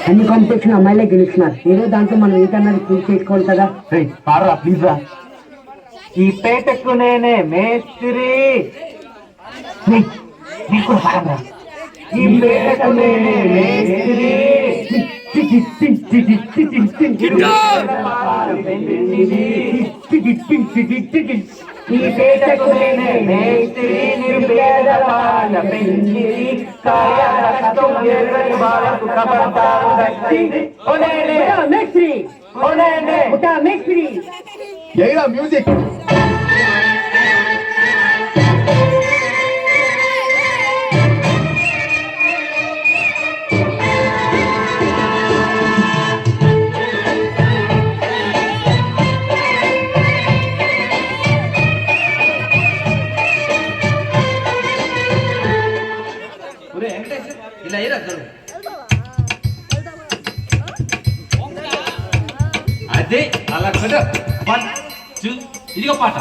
అన్ని కాంపిటీషన్ అమ్మాయిలే గెలుస్తున్నారు. ఏదో దాంట్లో మనం ఏంటన్నది ప్రూవ్ చేసుకోవాలి కదా. పాడరా ప్లీజ్ రా. ఈ పేటకు నేనే మేస్త్రి. నీకు పాడరా. ఈ పేటకు నేనే మేస్త్రి. ఈ పేటకు నేనే మేస్త్రి. నిర్వేదపాల పెంచి కాయరకం ఎర్రని బాలకు కబడతారు గట్టి. ఓనేనే మేస్త్రి. ఓనేనే ముఠా మేస్త్రి. ఏరా మ్యూజిక్. అదే అలా ఇదిగో పాట.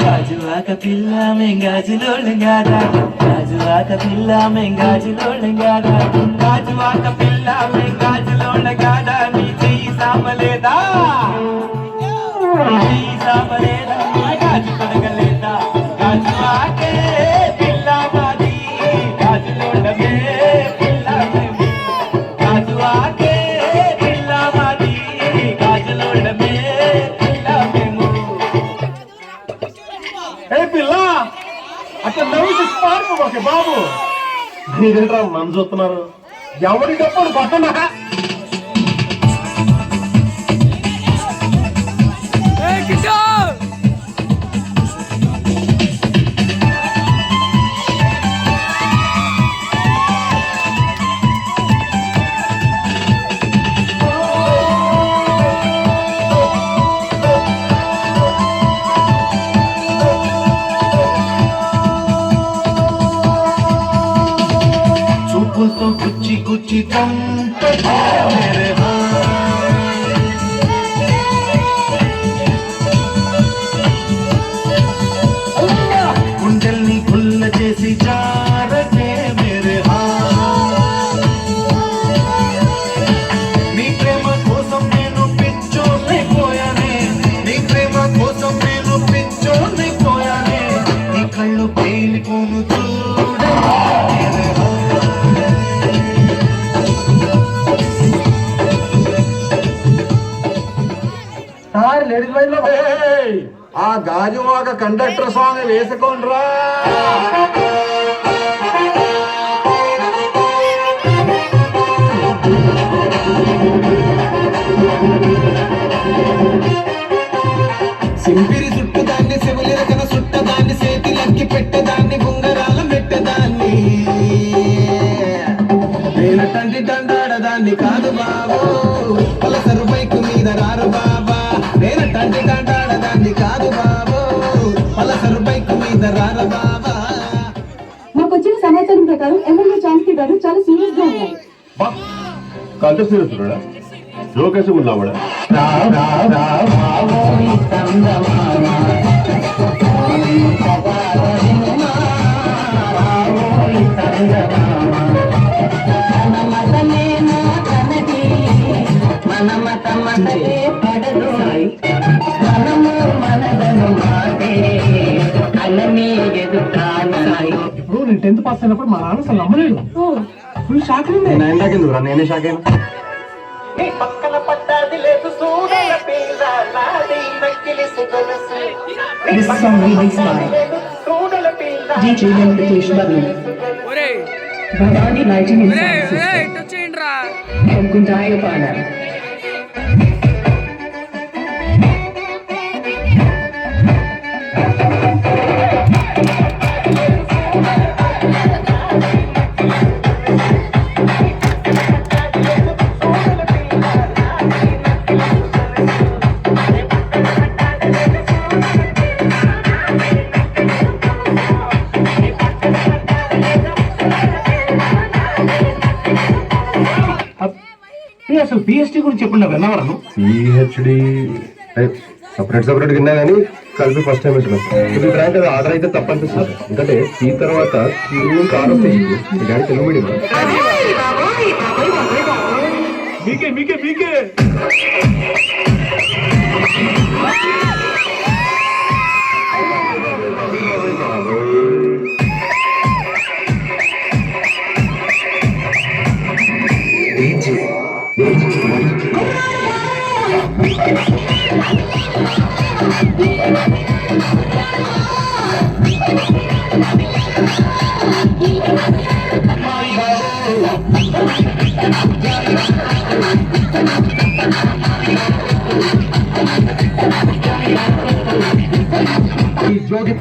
గాజువాక పిల్ల మెంగాజులోళ్ళంగాదా, గాజువాక పిల్ల మెంగాజులోళ్ళంగాదా, గాజువాక పిల్ల మెంగాజులోళ్ళంగాదా. నీ చెయ్యి సాపలేదా, చెయ్యి సాపలేదా, గాజు కడగలేదా. గాజువాకే పిల్ల మాది, గాజులోళ్ళమే పిల్ల మేము. గాజువాకే పిల్ల మాది, గాజులోళ్ళమే పిల్ల మేము. ఏ పిల్ల అట్లా నవ్వు పాడుకోకే బాబు. మీరేంట్రా నన్ను చూస్తున్నారు? ఎవరి డబ్బులు పట్టనా? చూపులతో గుచ్చి గుచ్చి చంపే మేరే గుండెల్ని గుల్ల చేసి జారకే మేరే నీ ప్రేమ కోసం నేను పిచ్చోనైపోయానే, నీ ప్రేమ కోసం నేను పిచ్చోనైపోయానే. నీ కళ్ళు పేలిపోను చూడే మేరే ఆ గాజువాక కండక్టర్ సాంగ్ వేసుకోండ్రా. సింపిరి చుట్టుదాన్ని శివులిరకన సుట్టదాన్ని చేతిలక్కి పెట్టదాన్ని ఉంగరాల మెట్టదాన్ని. నేను తండ్రి దండాడదాన్ని కాదు బాబు, పలసరు బైకు మీద రారు బాబా. నేను తండ్రి దండాడదాన్ని కాదు బాబు, పలసరు బైకు మీద రారు బాబా. మాకు వచ్చిన సమాచారం ప్రకారం ఎమ్మెల్యే జానకి గారు చాలా సీరియస్ గా ఉన్నారు. కంట సీరియస్ ఉన్నాడా? జోకేసి ఉన్నావాడా? ఇప్పుడు నేను 10th పాస్ అయినప్పుడు మా నాన్న అసలు నమ్మలేడు. Full shock. ఇందాకెందుకురా నేనే షాక్ అయినా. పక్కన పడ్డది లేదు సూడల పిల్ల నాది నక్కిలి సుగలసు. This song released by DJ Venkatesh Babu, Bhavani Lighting and Sound System from Kundayapala. అసలు పిహెచ్డి గురించి చెప్పండి. విన్నవరను పిహెచ్డి సపరేట్ విన్నా కానీ కలిపి ఫస్ట్ టైం వింటున్నాను. ఇది బ్రాండ్ అది ఆర్డర్ అయితే తప్పనిపిస్తుంది. ఎందుకంటే ఈ తర్వాత కార్ వచ్చేసింది. మీ డాడీ తెలుగు మీడియం. మీకే మీకే మీకే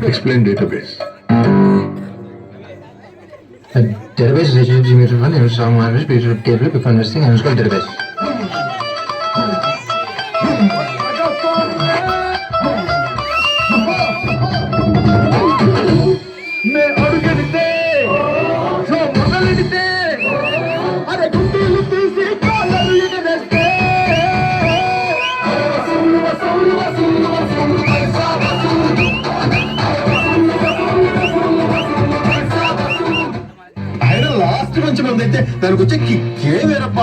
Explain database. A database is a geometry fund and some average period of table before investing and it's called database. ఆయన లాస్ట్ మంచి మంది అయితే దానికి వచ్చే కిక్కే వేరప్ప.